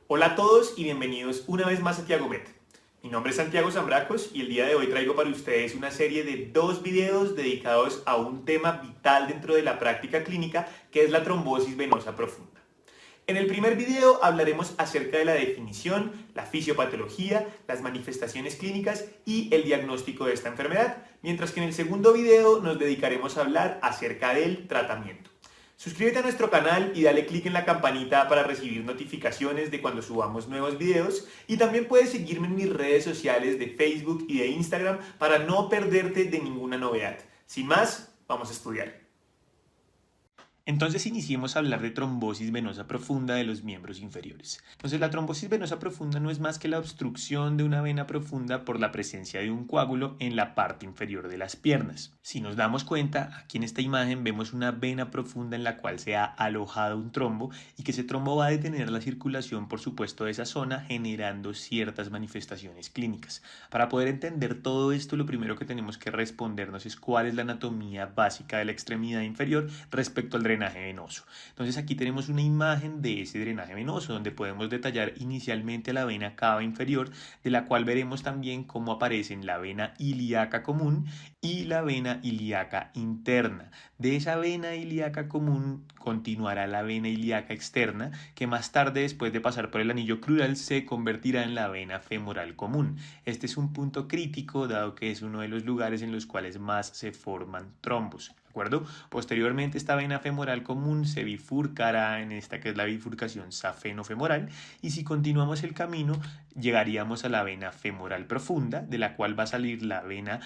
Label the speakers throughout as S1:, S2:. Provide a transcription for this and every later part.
S1: Hola a todos y bienvenidos una vez más a Tiagomet. Mi nombre es Santiago Zambracos y el día de hoy traigo para ustedes una serie de 2 videos dedicados a un tema vital dentro de la práctica clínica, que es la trombosis venosa profunda. En el primer video hablaremos acerca de la definición, la fisiopatología, las manifestaciones clínicas y el diagnóstico de esta enfermedad, mientras que en el segundo video nos dedicaremos a hablar acerca del tratamiento. Suscríbete a nuestro canal y dale click en la campanita para recibir notificaciones de cuando subamos nuevos videos, y también puedes seguirme en mis redes sociales de Facebook y de Instagram para no perderte de ninguna novedad. Sin más, vamos a estudiar. Entonces iniciemos a hablar de trombosis venosa profunda de los miembros inferiores. Entonces la trombosis venosa profunda no es más que la obstrucción de una vena profunda por la presencia de un coágulo en la parte inferior de las piernas. Si nos damos cuenta, aquí en esta imagen vemos una vena profunda en la cual se ha alojado un trombo y que ese trombo va a detener la circulación, por supuesto, de esa zona, generando ciertas manifestaciones clínicas. Para poder entender todo esto, lo primero que tenemos que respondernos es cuál es la anatomía básica de la extremidad inferior respecto al drenaje venoso. Entonces aquí tenemos una imagen de ese drenaje venoso donde podemos detallar inicialmente la vena cava inferior, de la cual veremos también cómo aparecen la vena ilíaca común y la vena ilíaca interna. De esa vena ilíaca común continuará la vena ilíaca externa, que más tarde, después de pasar por el anillo crural, se convertirá en la vena femoral común. Este es un punto crítico, dado que es uno de los lugares en los cuales más se forman trombos. ¿Acuerdo? Posteriormente esta vena femoral común se bifurcará en esta que es la bifurcación safeno-femoral, y si continuamos el camino llegaríamos a la vena femoral profunda, de la cual va a salir la vena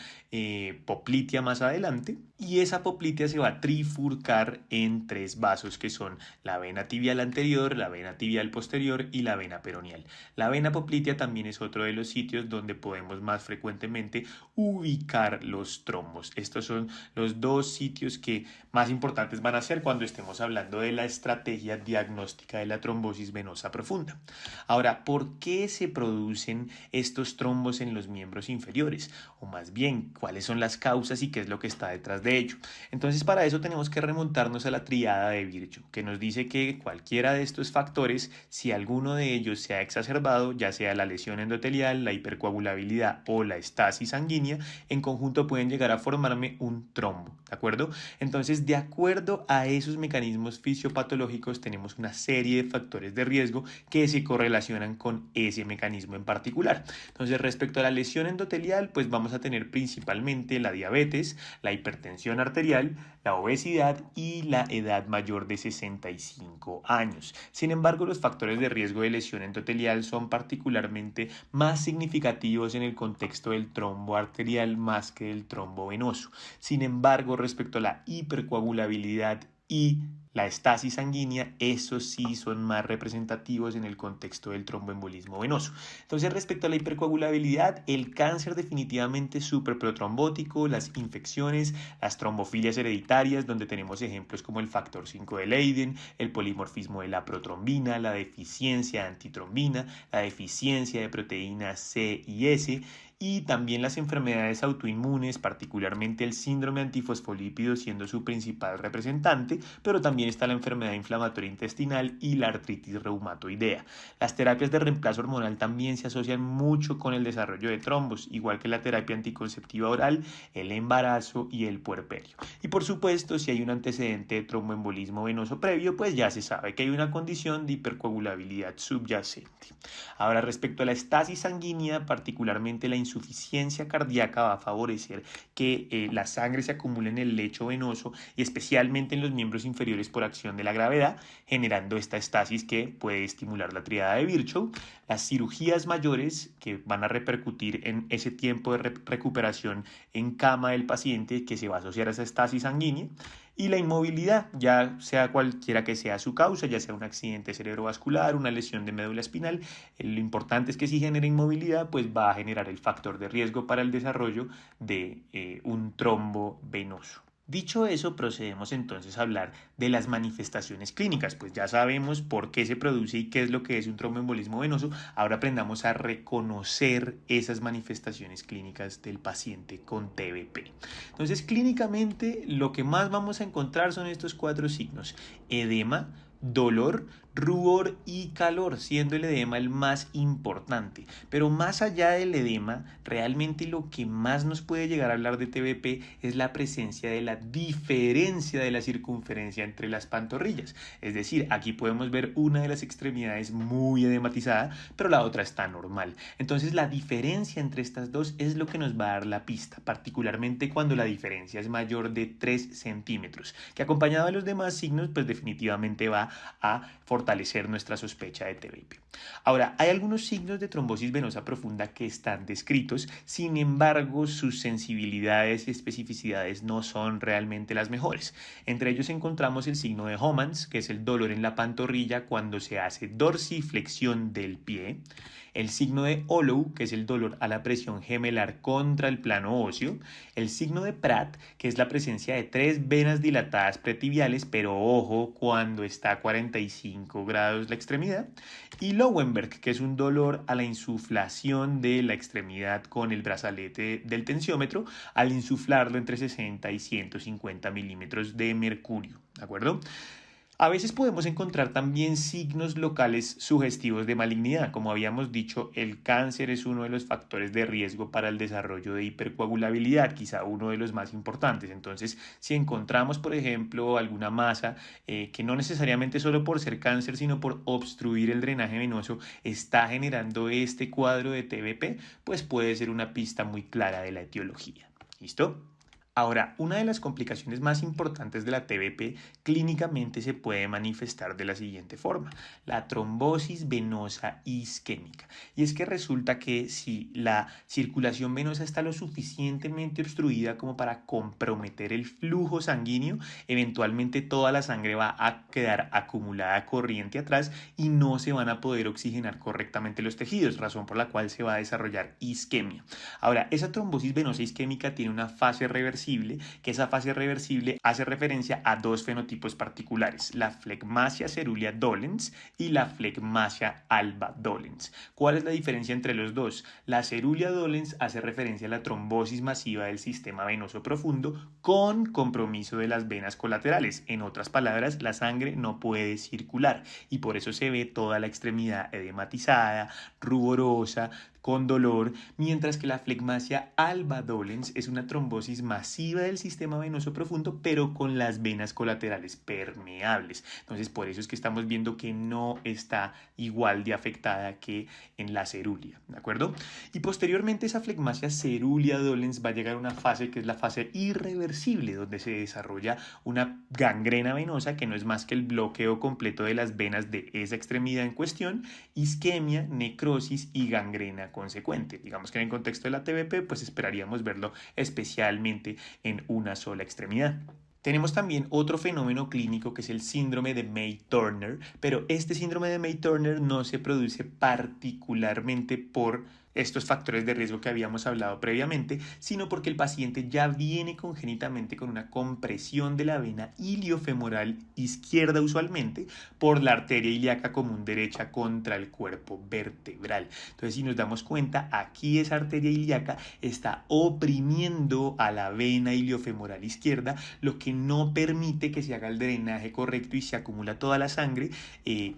S1: poplitea más adelante, y esa poplitea se va a trifurcar en 3 vasos que son la vena tibial anterior, la vena tibial posterior y la vena peroneal. La vena poplitea también es otro de los sitios donde podemos más frecuentemente ubicar los trombos. Estos son los 2 sitios que más importantes van a ser cuando estemos hablando de la estrategia diagnóstica de la trombosis venosa profunda. Ahora, ¿por qué se producen estos trombos en los miembros inferiores? O más bien, ¿cuáles son las causas y qué es lo que está detrás de ello? Entonces, para eso tenemos que remontarnos a la triada de Virchow, que nos dice que cualquiera de estos factores, si alguno de ellos se ha exacerbado, ya sea la lesión endotelial, la hipercoagulabilidad o la estasis sanguínea, en conjunto pueden llegar a formarme un trombo, ¿de acuerdo? Entonces, de acuerdo a esos mecanismos fisiopatológicos, tenemos una serie de factores de riesgo que se correlacionan con ese mecanismo en particular. Entonces, respecto a la lesión endotelial, pues vamos a tener principalmente la diabetes, la hipertensión arterial, la obesidad y la edad mayor de 65 años. Sin embargo, los factores de riesgo de lesión endotelial son particularmente más significativos en el contexto del trombo arterial más que del trombo venoso. Sin embargo, respecto a la hipercoagulabilidad y la estasis sanguínea, esos sí son más representativos en el contexto del tromboembolismo venoso. Entonces, respecto a la hipercoagulabilidad, el cáncer definitivamente es superprotrombótico, las infecciones, las trombofilias hereditarias, donde tenemos ejemplos como el factor 5 de Leiden, el polimorfismo de la protrombina, la deficiencia de antitrombina, la deficiencia de proteínas C y S, y también las enfermedades autoinmunes, particularmente el síndrome antifosfolípido siendo su principal representante, pero también está la enfermedad inflamatoria intestinal y la artritis reumatoidea. Las terapias de reemplazo hormonal también se asocian mucho con el desarrollo de trombos, igual que la terapia anticonceptiva oral, el embarazo y el puerperio. Y por supuesto, si hay un antecedente de tromboembolismo venoso previo, pues ya se sabe que hay una condición de hipercoagulabilidad subyacente. Ahora, respecto a la estasis sanguínea, particularmente la insuficiencia cardíaca va a favorecer que la sangre se acumule en el lecho venoso y especialmente en los miembros inferiores por acción de la gravedad, generando esta estasis que puede estimular la triada de Virchow. Las cirugías mayores que van a repercutir en ese tiempo de recuperación en cama del paciente que se va a asociar a esa estasis sanguínea. Y la inmovilidad, ya sea cualquiera que sea su causa, ya sea un accidente cerebrovascular, una lesión de médula espinal, lo importante es que si genera inmovilidad, pues va a generar el factor de riesgo para el desarrollo de un trombo venoso. Dicho eso, procedemos entonces a hablar de las manifestaciones clínicas. Pues ya sabemos por qué se produce y qué es lo que es un tromboembolismo venoso. Ahora aprendamos a reconocer esas manifestaciones clínicas del paciente con TBP. Entonces, clínicamente, lo que más vamos a encontrar son estos 4 signos: edema, dolor, rubor y calor, siendo el edema el más importante. Pero más allá del edema, realmente lo que más nos puede llegar a hablar de TBP es la presencia de la diferencia de la circunferencia entre las pantorrillas. Es decir, aquí podemos ver una de las extremidades muy edematizada, pero la otra está normal. Entonces la diferencia entre estas dos es lo que nos va a dar la pista, particularmente cuando la diferencia es mayor de 3 centímetros, que acompañado de los demás signos, pues definitivamente va a fortalecer nuestra sospecha de TBP. Ahora, hay algunos signos de trombosis venosa profunda que están descritos, sin embargo, sus sensibilidades y especificidades no son realmente las mejores. Entre ellos encontramos el signo de Homans, que es el dolor en la pantorrilla cuando se hace dorsiflexión del pie, el signo de Hollow, que es el dolor a la presión gemelar contra el plano óseo, el signo de Pratt, que es la presencia de 3 venas dilatadas pretibiales, pero ojo cuando está a 45 grados la extremidad, y Lowenberg, que es un dolor a la insuflación de la extremidad con el brazalete del tensiómetro al insuflarlo entre 60 y 150 milímetros de mercurio, ¿de acuerdo? A veces podemos encontrar también signos locales sugestivos de malignidad. Como habíamos dicho, el cáncer es uno de los factores de riesgo para el desarrollo de hipercoagulabilidad, quizá uno de los más importantes. Entonces, si encontramos, por ejemplo, alguna masa que no necesariamente solo por ser cáncer, sino por obstruir el drenaje venoso, está generando este cuadro de TBP, pues puede ser una pista muy clara de la etiología. ¿Listo? Ahora, una de las complicaciones más importantes de la TBP clínicamente se puede manifestar de la siguiente forma: la trombosis venosa isquémica. Y es que resulta que si la circulación venosa está lo suficientemente obstruida como para comprometer el flujo sanguíneo, eventualmente toda la sangre va a quedar acumulada corriente atrás y no se van a poder oxigenar correctamente los tejidos, razón por la cual se va a desarrollar isquemia. Ahora, esa trombosis venosa isquémica tiene una fase reversible, que esa fase reversible hace referencia a dos fenotipos particulares: la flegmasia cerulea dolens y la flegmasia alba dolens. ¿Cuál es la diferencia entre los dos? La cerulea dolens hace referencia a la trombosis masiva del sistema venoso profundo con compromiso de las venas colaterales. En otras palabras, la sangre no puede circular y por eso se ve toda la extremidad edematizada, ruborosa, con dolor, mientras que la flegmasia alba dolens es una trombosis masiva del sistema venoso profundo, pero con las venas colaterales permeables. Entonces, por eso es que estamos viendo que no está igual de afectada que en la cerúlea, ¿de acuerdo? Y posteriormente esa flegmasia cerúlea dolens va a llegar a una fase que es la fase irreversible, donde se desarrolla una gangrena venosa que no es más que el bloqueo completo de las venas de esa extremidad en cuestión, isquemia, necrosis y gangrena consecuente. Digamos que en el contexto de la TBP, pues esperaríamos verlo especialmente en una sola extremidad. Tenemos también otro fenómeno clínico que es el síndrome de May-Turner, pero este síndrome de May-Turner no se produce particularmente por estos factores de riesgo que habíamos hablado previamente, sino porque el paciente ya viene congénitamente con una compresión de la vena iliofemoral izquierda usualmente por la arteria ilíaca común derecha contra el cuerpo vertebral. Entonces, si nos damos cuenta, aquí esa arteria ilíaca está oprimiendo a la vena iliofemoral izquierda, lo que no permite que se haga el drenaje correcto y se acumula toda la sangre,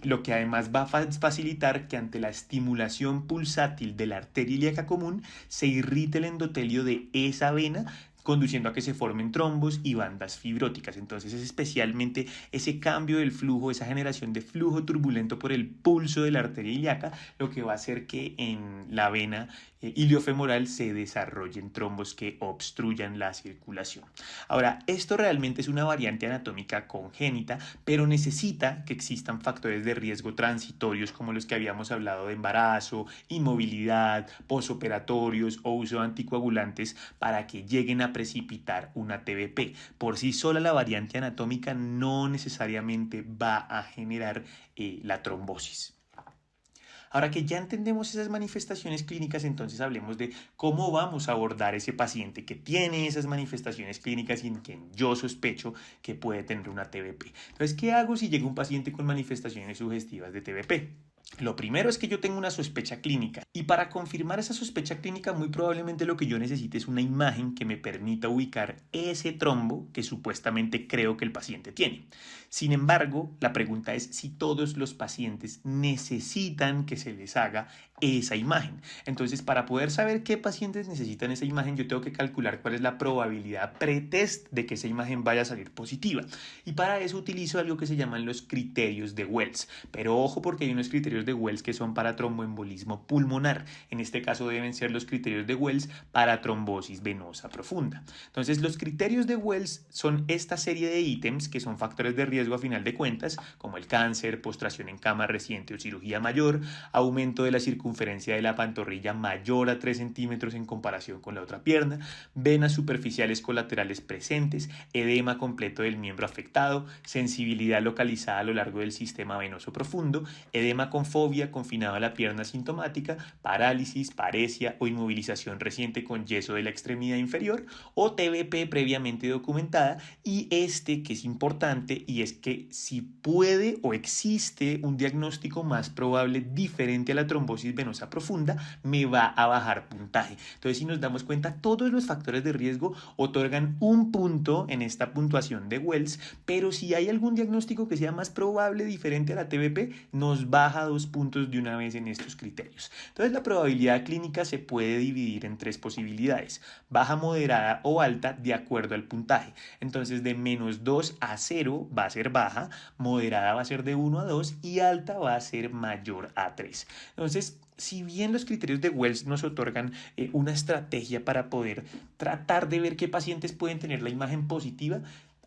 S1: lo que además va a facilitar que ante la estimulación pulsátil de la arteria ilíaca común se irrite el endotelio de esa vena, conduciendo a que se formen trombos y bandas fibróticas. Entonces es especialmente ese cambio del flujo, esa generación de flujo turbulento por el pulso de la arteria ilíaca, lo que va a hacer que en la vena iliofemoral se desarrollen trombos que obstruyan la circulación. Ahora, esto realmente es una variante anatómica congénita, pero necesita que existan factores de riesgo transitorios como los que habíamos hablado de embarazo, inmovilidad, posoperatorios o uso de anticoagulantes para que lleguen a precipitar una TBP. Por sí sola la variante anatómica no necesariamente va a generar la trombosis. Ahora que ya entendemos esas manifestaciones clínicas, entonces hablemos de cómo vamos a abordar ese paciente que tiene esas manifestaciones clínicas y en quien yo sospecho que puede tener una TBP. Entonces, ¿qué hago si llega un paciente con manifestaciones sugestivas de TBP? Lo primero es que yo tengo una sospecha clínica y para confirmar esa sospecha clínica muy probablemente lo que yo necesite es una imagen que me permita ubicar ese trombo que supuestamente creo que el paciente tiene. Sin embargo, la pregunta es si todos los pacientes necesitan que se les haga esa imagen. Entonces, para poder saber qué pacientes necesitan esa imagen, yo tengo que calcular cuál es la probabilidad pretest de que esa imagen vaya a salir positiva. Y para eso utilizo algo que se llaman los criterios de Wells. Pero ojo, porque hay unos criterios de Wells que son para tromboembolismo pulmonar. En este caso deben ser los criterios de Wells para trombosis venosa profunda. Entonces, los criterios de Wells son esta serie de ítems que son factores de riesgo a final de cuentas, como el cáncer, postración en cama reciente o cirugía mayor, aumento de la circunferencia de la pantorrilla mayor a 3 centímetros en comparación con la otra pierna, venas superficiales colaterales presentes, edema completo del miembro afectado, sensibilidad localizada a lo largo del sistema venoso profundo, edema con fobia confinado a la pierna sintomática, parálisis, paresia o inmovilización reciente con yeso de la extremidad inferior o TBP previamente documentada. Y que es importante, y es que si puede o existe un diagnóstico más probable diferente a la trombosis venosa profunda, me va a bajar puntaje. Entonces, si nos damos cuenta, todos los factores de riesgo otorgan un punto en esta puntuación de Wells, pero si hay algún diagnóstico que sea más probable diferente a la TBP, nos baja 2 puntos de una vez en estos criterios. Entonces, la probabilidad clínica se puede dividir en 3 posibilidades: baja, moderada o alta de acuerdo al puntaje. Entonces, de -2 a 0 va a ser baja, moderada va a ser de 1 a 2 y alta va a ser mayor a 3. Entonces, si bien los criterios de Wells nos otorgan una estrategia para poder tratar de ver qué pacientes pueden tener la imagen positiva,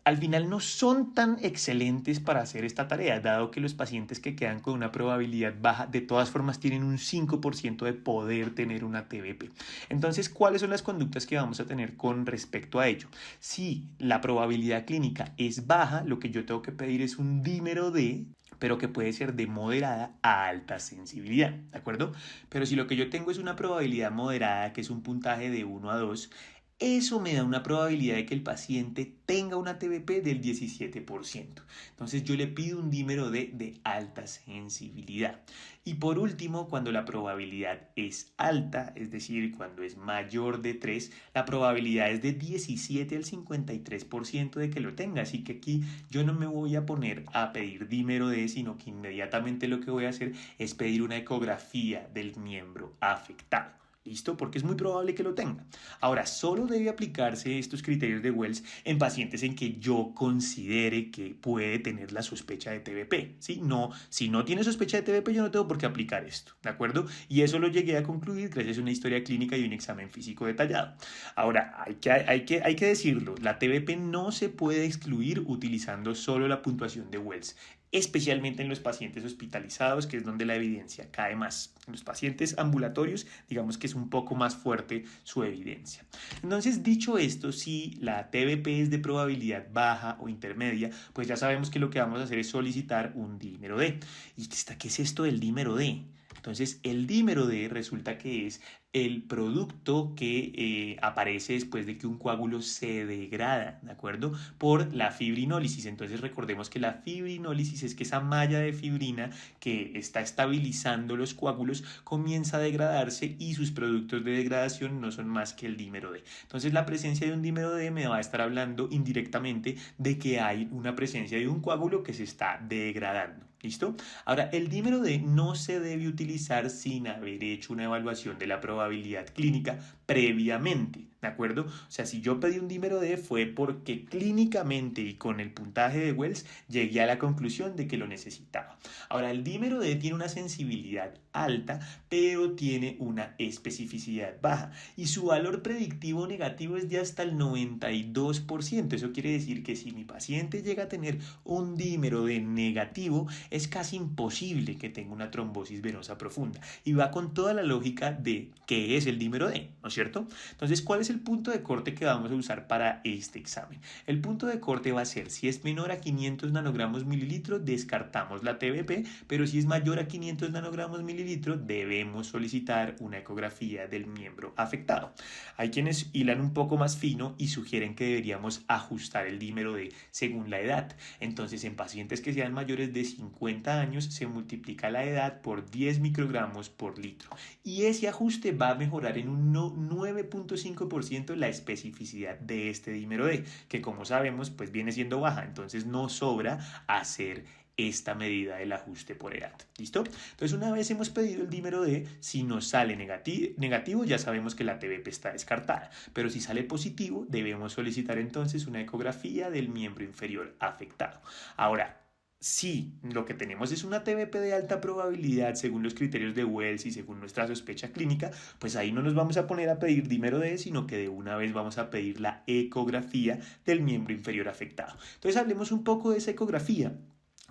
S1: al final no son tan excelentes para hacer esta tarea, dado que los pacientes que quedan con una probabilidad baja de todas formas tienen un 5% de poder tener una TBP. Entonces, ¿cuáles son las conductas que vamos a tener con respecto a ello? Si la probabilidad clínica es baja, lo que yo tengo que pedir es un dímero D, pero que puede ser de moderada a alta sensibilidad, ¿de acuerdo? Pero si lo que yo tengo es una probabilidad moderada, que es un puntaje de 1 a 2, eso me da una probabilidad de que el paciente tenga una TBP del 17%. Entonces yo le pido un dímero D de alta sensibilidad. Y por último, cuando la probabilidad es alta, es decir, cuando es mayor de 3, la probabilidad es de 17 al 53% de que lo tenga. Así que aquí yo no me voy a poner a pedir dímero D, sino que inmediatamente lo que voy a hacer es pedir una ecografía del miembro afectado. ¿Listo? Porque es muy probable que lo tenga. Ahora, solo debe aplicarse estos criterios de Wells en pacientes en que yo considere que puede tener la sospecha de TBP, ¿sí? No, si no tiene sospecha de TBP, yo no tengo por qué aplicar esto, ¿de acuerdo? Y eso lo llegué a concluir gracias a una historia clínica y un examen físico detallado. Ahora, hay que decirlo, la TBP no se puede excluir utilizando solo la puntuación de Wells, especialmente en los pacientes hospitalizados, que es donde la evidencia cae más. En los pacientes ambulatorios, digamos que es un poco más fuerte su evidencia. Entonces, dicho esto, si la TBP es de probabilidad baja o intermedia, pues ya sabemos que lo que vamos a hacer es solicitar un dímero D. ¿Y qué es esto del dímero D? Entonces, el dímero D resulta que es el producto que aparece después de que un coágulo se degrada, ¿de acuerdo? Por la fibrinólisis. Entonces recordemos que la fibrinólisis es que esa malla de fibrina que está estabilizando los coágulos comienza a degradarse y sus productos de degradación no son más que el dímero D. Entonces la presencia de un dímero D me va a estar hablando indirectamente de que hay una presencia de un coágulo que se está degradando. ¿Listo? Ahora, el dímero D no se debe utilizar sin haber hecho una evaluación de la probabilidad clínica previamente, ¿de acuerdo? O sea, si yo pedí un dímero D fue porque clínicamente y con el puntaje de Wells llegué a la conclusión de que lo necesitaba. Ahora, el dímero D tiene una sensibilidad alta, pero tiene una especificidad baja y su valor predictivo negativo es de hasta el 92%. Eso quiere decir que si mi paciente llega a tener un dímero D negativo, es casi imposible que tenga una trombosis venosa profunda. Y va con toda la lógica de qué es el dímero D, ¿no es cierto? Entonces, ¿cuál es el punto de corte que vamos a usar para este examen? El punto de corte va a ser, si es menor a 500 nanogramos mililitro, descartamos la TBP, pero si es mayor a 500 nanogramos mililitro, debemos solicitar una ecografía del miembro afectado. Hay quienes hilan un poco más fino y sugieren que deberíamos ajustar el dímero D según la edad. Entonces, en pacientes que sean mayores de 50 años, se multiplica la edad por 10 microgramos por litro. Y ese ajuste va a mejorar en un 9.5% la especificidad de este dímero D, que como sabemos, pues viene siendo baja. Entonces, no sobra hacer esta medida del ajuste por edad. ¿Listo? Entonces, una vez hemos pedido el dímero D, si nos sale negativo, ya sabemos que la TBP está descartada. Pero si sale positivo, debemos solicitar entonces una ecografía del miembro inferior afectado. Ahora, si lo que tenemos es una TBP de alta probabilidad según los criterios de Wells y según nuestra sospecha clínica, pues ahí no nos vamos a poner a pedir dímero D, sino que de una vez vamos a pedir la ecografía del miembro inferior afectado. Entonces, hablemos un poco de esa ecografía.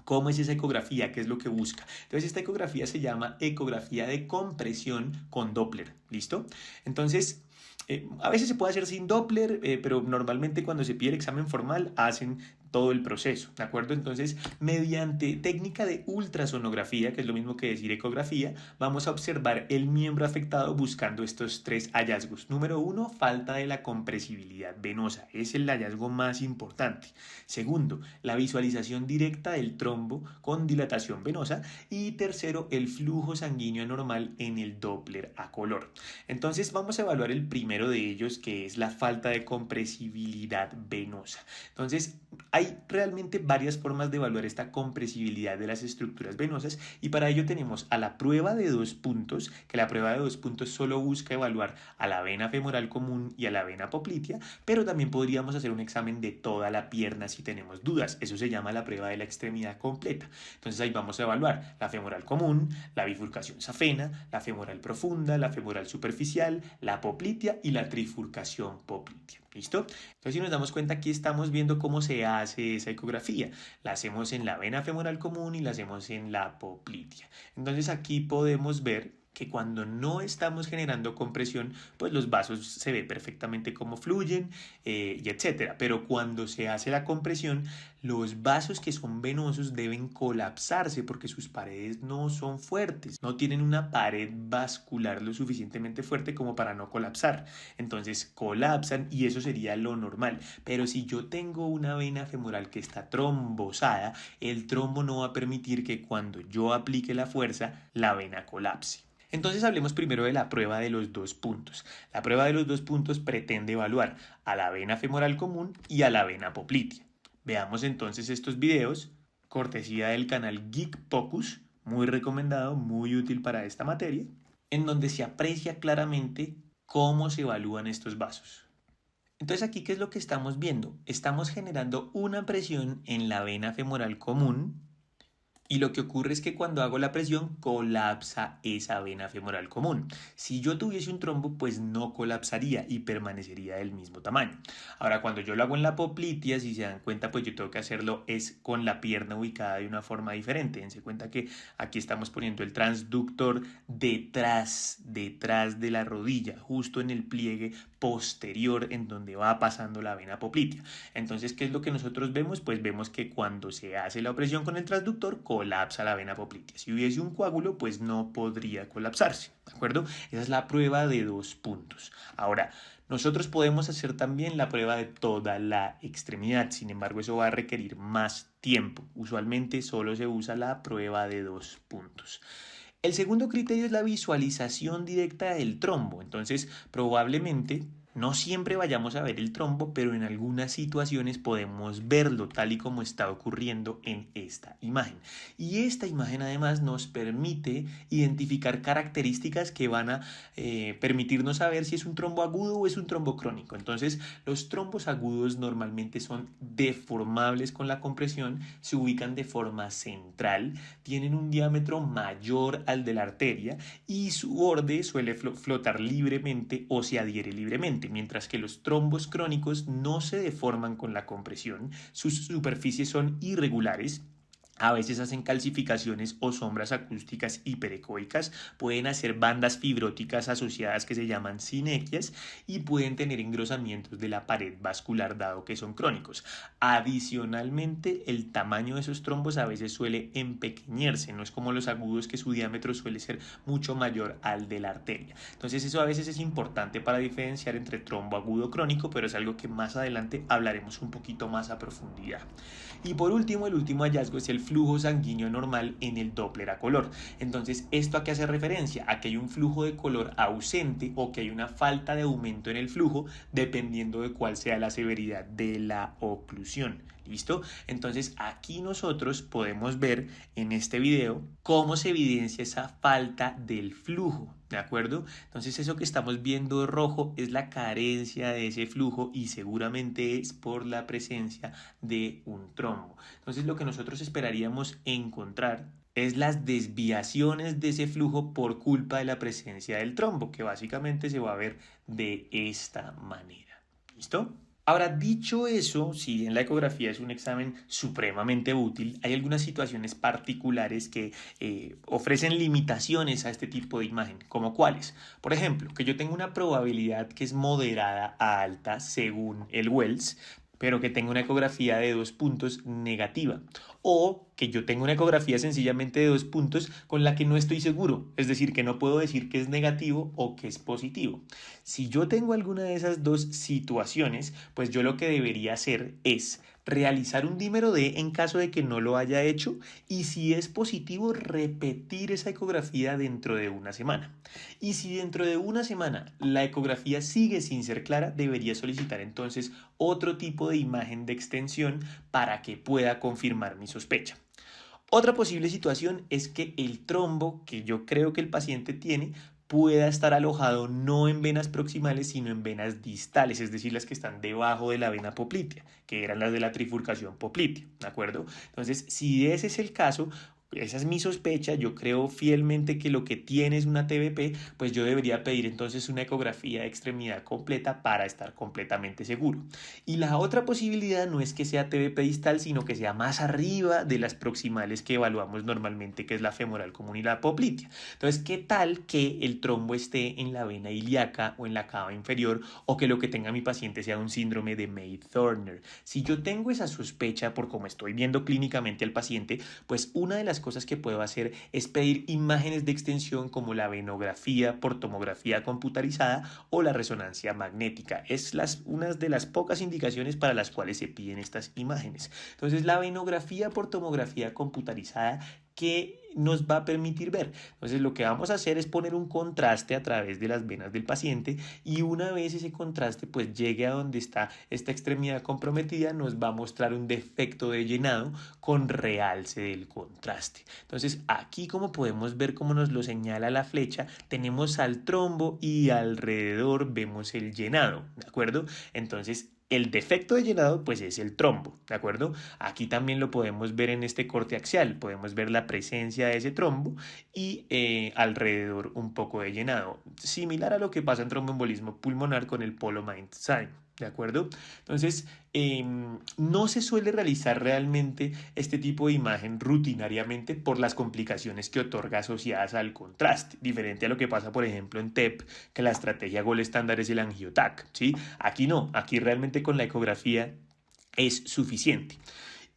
S1: ¿Cómo es esa ecografía? ¿Qué es lo que busca? Entonces, esta ecografía se llama ecografía de compresión con Doppler. ¿Listo? Entonces, a veces se puede hacer sin Doppler, pero normalmente cuando se pide el examen formal hacen todo el proceso, ¿de acuerdo? Entonces, mediante técnica de ultrasonografía, que es lo mismo que decir ecografía, vamos a observar el miembro afectado buscando estos tres hallazgos. Número 1, falta de la compresibilidad venosa. Es el hallazgo más importante. Segundo, la visualización directa del trombo con dilatación venosa. Y tercero, el flujo sanguíneo anormal en el Doppler a color. Entonces, vamos a evaluar el primero de ellos, que es la falta de compresibilidad venosa. Entonces, hay realmente varias formas de evaluar esta compresibilidad de las estructuras venosas y para ello tenemos a la prueba de 2 puntos, que la prueba de 2 puntos solo busca evaluar a la vena femoral común y a la vena poplitea, pero también podríamos hacer un examen de toda la pierna si tenemos dudas. Eso se llama la prueba de la extremidad completa. Entonces ahí vamos a evaluar la femoral común, la bifurcación safena, la femoral profunda, la femoral superficial, la poplitea y la trifurcación poplitea. ¿Listo? Entonces, si nos damos cuenta, aquí estamos viendo cómo se hace esa ecografía. La hacemos en la vena femoral común y la hacemos en la poplitea. Entonces, aquí podemos ver que cuando no estamos generando compresión, pues los vasos se ve perfectamente cómo fluyen y etcétera. Pero cuando se hace la compresión, los vasos que son venosos deben colapsarse porque sus paredes no son fuertes, no tienen una pared vascular lo suficientemente fuerte como para no colapsar. Entonces colapsan y eso sería lo normal. Pero si yo tengo una vena femoral que está trombosada, el trombo no va a permitir que cuando yo aplique la fuerza, la vena colapse. Entonces hablemos primero de la prueba de los 2 puntos. La prueba de los 2 puntos pretende evaluar a la vena femoral común y a la vena poplitea. Veamos entonces estos videos, cortesía del canal Geek Pocus, muy recomendado, muy útil para esta materia, en donde se aprecia claramente cómo se evalúan estos vasos. Entonces aquí, ¿qué es lo que estamos viendo? Estamos generando una presión en la vena femoral común, y lo que ocurre es que cuando hago la presión colapsa esa vena femoral común. Si yo tuviese un trombo, pues no colapsaría y permanecería del mismo tamaño. Ahora, cuando yo lo hago en la poplitea, si se dan cuenta, pues yo tengo que hacerlo es con la pierna ubicada de una forma diferente. Dense cuenta que aquí estamos poniendo el transductor detrás de la rodilla, justo en el pliegue posterior en donde va pasando la vena poplitea. Entonces, ¿qué es lo que nosotros vemos? Pues vemos que cuando se hace la opresión con el transductor, colapsa la vena poplitea. Si hubiese un coágulo, pues no podría colapsarse, ¿de acuerdo? Esa es la prueba de 2 puntos. Ahora, nosotros podemos hacer también la prueba de toda la extremidad, sin embargo, eso va a requerir más tiempo. Usualmente solo se usa la prueba de 2 puntos. El segundo criterio es la visualización directa del trombo. Entonces, probablemente no siempre vayamos a ver el trombo, pero en algunas situaciones podemos verlo tal y como está ocurriendo en esta imagen. Y esta imagen además nos permite identificar características que van a permitirnos saber si es un trombo agudo o es un trombo crónico. Entonces, los trombos agudos normalmente son deformables con la compresión, se ubican de forma central, tienen un diámetro mayor al de la arteria y su borde suele flotar libremente o se adhiere libremente. Mientras que los trombos crónicos no se deforman con la compresión, sus superficies son irregulares A veces hacen calcificaciones o sombras acústicas hiperecoicas, pueden hacer bandas fibróticas asociadas que se llaman sinequias y pueden tener engrosamientos de la pared vascular dado que son crónicos. Adicionalmente, el tamaño de esos trombos a veces suele empequeñarse, no es como los agudos que su diámetro suele ser mucho mayor al de la arteria. Entonces eso a veces es importante para diferenciar entre trombo agudo crónico, pero es algo que más adelante hablaremos un poquito más a profundidad. Y por último, el último hallazgo es el flujo sanguíneo normal en el Doppler a color. Entonces, ¿esto a qué hace referencia? A que hay un flujo de color ausente o que hay una falta de aumento en el flujo dependiendo de cuál sea la severidad de la oclusión. ¿Listo? Entonces aquí nosotros podemos ver en este video cómo se evidencia esa falta del flujo, ¿de acuerdo? Entonces eso que estamos viendo rojo es la carencia de ese flujo y seguramente es por la presencia de un trombo. Entonces lo que nosotros esperaríamos encontrar es las desviaciones de ese flujo por culpa de la presencia del trombo, que básicamente se va a ver de esta manera. ¿Listo? Ahora, dicho eso, si bien la ecografía es un examen supremamente útil, hay algunas situaciones particulares que ofrecen limitaciones a este tipo de imagen, como cuáles. Por ejemplo, que yo tengo una probabilidad que es moderada a alta según el Wells, pero que tenga una ecografía de 2 puntos negativa, o que yo tenga una ecografía sencillamente de 2 puntos con la que no estoy seguro, es decir, que no puedo decir que es negativo o que es positivo. Si yo tengo alguna de esas dos situaciones, pues yo lo que debería hacer es realizar un dímero D en caso de que no lo haya hecho y si es positivo repetir esa ecografía dentro de una semana. Y si dentro de una semana la ecografía sigue sin ser clara, debería solicitar entonces otro tipo de imagen de extensión para que pueda confirmar mi sospecha. Otra posible situación es que el trombo que yo creo que el paciente tiene pueda estar alojado no en venas proximales, sino en venas distales, es decir, las que están debajo de la vena poplitea, que eran las de la trifurcación poplitea, ¿de acuerdo? Entonces, si ese es el caso, esa es mi sospecha, yo creo fielmente que lo que tiene es una TBP, pues yo debería pedir entonces una ecografía de extremidad completa para estar completamente seguro. Y la otra posibilidad no es que sea TBP distal, sino que sea más arriba de las proximales que evaluamos normalmente, que es la femoral común y la poplitea. Entonces, ¿qué tal que el trombo esté en la vena ilíaca o en la cava inferior o que lo que tenga mi paciente sea un síndrome de May-Thorner? Si yo tengo esa sospecha por cómo estoy viendo clínicamente al paciente, pues una de las cosas que puedo hacer es pedir imágenes de extensión como la venografía por tomografía computarizada o la resonancia magnética. Es una de las pocas indicaciones para las cuales se piden estas imágenes. Entonces, la venografía por tomografía computarizada, ¿qué nos va a permitir ver? Entonces lo que vamos a hacer es poner un contraste a través de las venas del paciente y una vez ese contraste pues llegue a donde está esta extremidad comprometida, nos va a mostrar un defecto de llenado con realce del contraste. Entonces aquí, como podemos ver, como nos lo señala la flecha, tenemos al trombo y alrededor vemos el llenado, ¿de acuerdo? Entonces el defecto de llenado pues es el trombo, ¿de acuerdo? Aquí también lo podemos ver en este corte axial, podemos ver la presencia de ese trombo y alrededor un poco de llenado, similar a lo que pasa en tromboembolismo pulmonar con el Polo-Mind sign, ¿de acuerdo? Entonces, no se suele realizar realmente este tipo de imagen rutinariamente por las complicaciones que otorga asociadas al contraste, diferente a lo que pasa, por ejemplo, en TEP, que la estrategia gol estándar es el angiotac, ¿sí? Aquí no, aquí realmente con la ecografía es suficiente.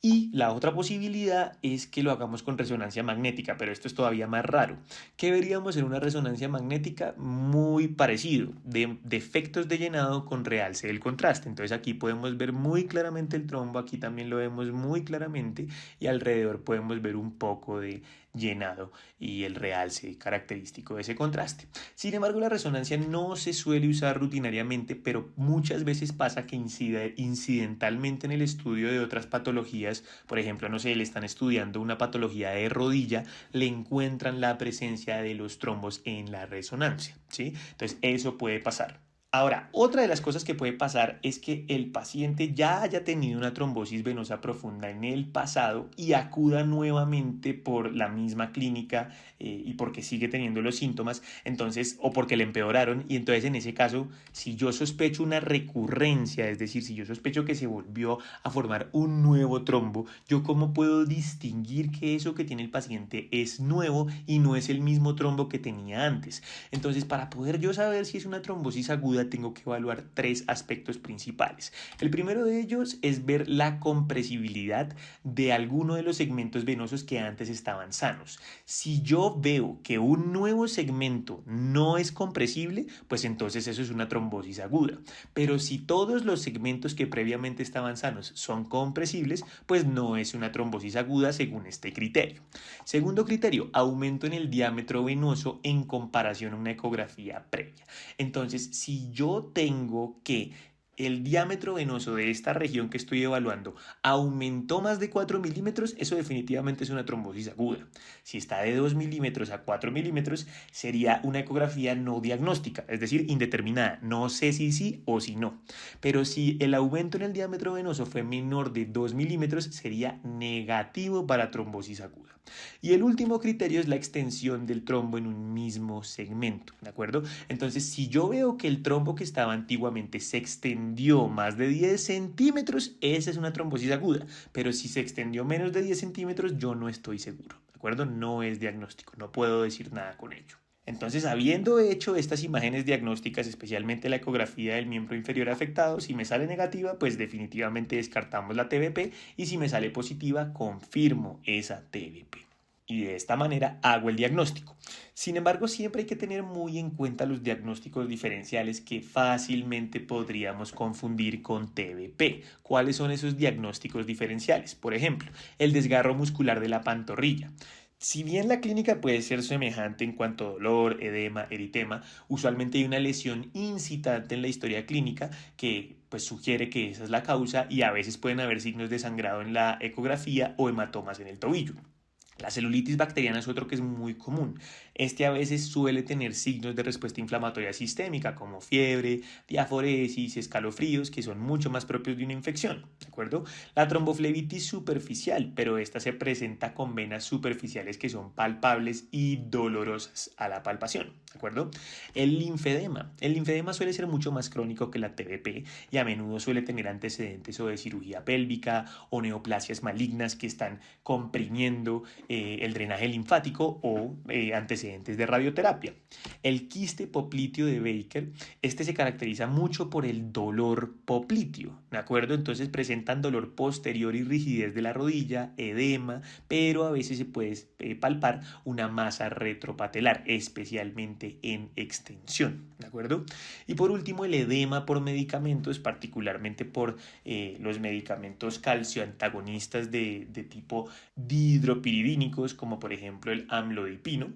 S1: Y la otra posibilidad es que lo hagamos con resonancia magnética, pero esto es todavía más raro. ¿Qué veríamos en una resonancia magnética? Muy parecido, de defectos de llenado con realce del contraste. Entonces aquí podemos ver muy claramente el trombo, aquí también lo vemos muy claramente y alrededor podemos ver un poco de llenado y el realce característico de ese contraste. Sin embargo, la resonancia no se suele usar rutinariamente, pero muchas veces pasa que incide incidentalmente en el estudio de otras patologías. Por ejemplo, no sé, le están estudiando una patología de rodilla, le encuentran la presencia de los trombos en la resonancia, ¿sí? Entonces, eso puede pasar. Ahora, otra de las cosas que puede pasar es que el paciente ya haya tenido una trombosis venosa profunda en el pasado y acuda nuevamente por la misma clínica y porque sigue teniendo los síntomas, entonces, o porque le empeoraron, y entonces en ese caso, si yo sospecho una recurrencia, es decir, si yo sospecho que se volvió a formar un nuevo trombo, ¿yo cómo puedo distinguir que eso que tiene el paciente es nuevo y no es el mismo trombo que tenía antes? Entonces, para poder yo saber si es una trombosis aguda, tengo que evaluar tres aspectos principales. El primero de ellos es ver la compresibilidad de alguno de los segmentos venosos que antes estaban sanos. Si yo veo que un nuevo segmento no es compresible, pues entonces eso es una trombosis aguda. Pero si todos los segmentos que previamente estaban sanos son compresibles, pues no es una trombosis aguda según este criterio. Segundo criterio, aumento en el diámetro venoso en comparación a una ecografía previa. Entonces, si yo tengo que el diámetro venoso de esta región que estoy evaluando aumentó más de 4 milímetros, eso definitivamente es una trombosis aguda. Si está de 2 milímetros a 4 milímetros, sería una ecografía no diagnóstica, es decir, indeterminada. No sé si sí o si no. Pero si el aumento en el diámetro venoso fue menor de 2 milímetros, sería negativo para trombosis aguda. Y el último criterio es la extensión del trombo en un mismo segmento, ¿de acuerdo? Entonces, si yo veo que el trombo que estaba antiguamente se extendió más de 10 centímetros, esa es una trombosis aguda. Pero si se extendió menos de 10 centímetros, yo no estoy seguro, ¿de acuerdo? No es diagnóstico, no puedo decir nada con ello. Entonces, habiendo hecho estas imágenes diagnósticas, especialmente la ecografía del miembro inferior afectado, si me sale negativa, pues definitivamente descartamos la TBP, y si me sale positiva, confirmo esa TBP. Y de esta manera hago el diagnóstico. Sin embargo, siempre hay que tener muy en cuenta los diagnósticos diferenciales que fácilmente podríamos confundir con TBP. ¿Cuáles son esos diagnósticos diferenciales? Por ejemplo, el desgarro muscular de la pantorrilla. Si bien la clínica puede ser semejante en cuanto a dolor, edema, eritema, usualmente hay una lesión incitante en la historia clínica que pues sugiere que esa es la causa, y a veces pueden haber signos de sangrado en la ecografía o hematomas en el tobillo. La celulitis bacteriana es otro que es muy común. Este a veces suele tener signos de respuesta inflamatoria sistémica como fiebre, diaforesis, escalofríos, que son mucho más propios de una infección, ¿de acuerdo? La tromboflebitis superficial, pero esta se presenta con venas superficiales que son palpables y dolorosas a la palpación, ¿de acuerdo? El linfedema. El linfedema suele ser mucho más crónico que la TBP y a menudo suele tener antecedentes o de cirugía pélvica o neoplasias malignas que están comprimiendo el drenaje linfático o antecedentes de radioterapia. El quiste popliteo de Baker, este se caracteriza mucho por el dolor popliteo, ¿de acuerdo? Entonces presentan dolor posterior y rigidez de la rodilla, edema, pero a veces se puede palpar una masa retropatelar, especialmente en extensión, ¿de acuerdo? Y por último, el edema por medicamentos, particularmente por los medicamentos calcioantagonistas de tipo dihidropiridínicos, como por ejemplo el amlodipino,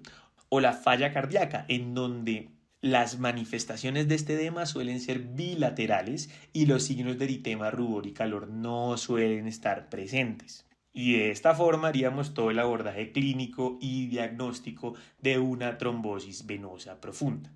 S1: o la falla cardíaca, en donde las manifestaciones de este edema suelen ser bilaterales y los signos de eritema, rubor y calor no suelen estar presentes. Y de esta forma haríamos todo el abordaje clínico y diagnóstico de una trombosis venosa profunda.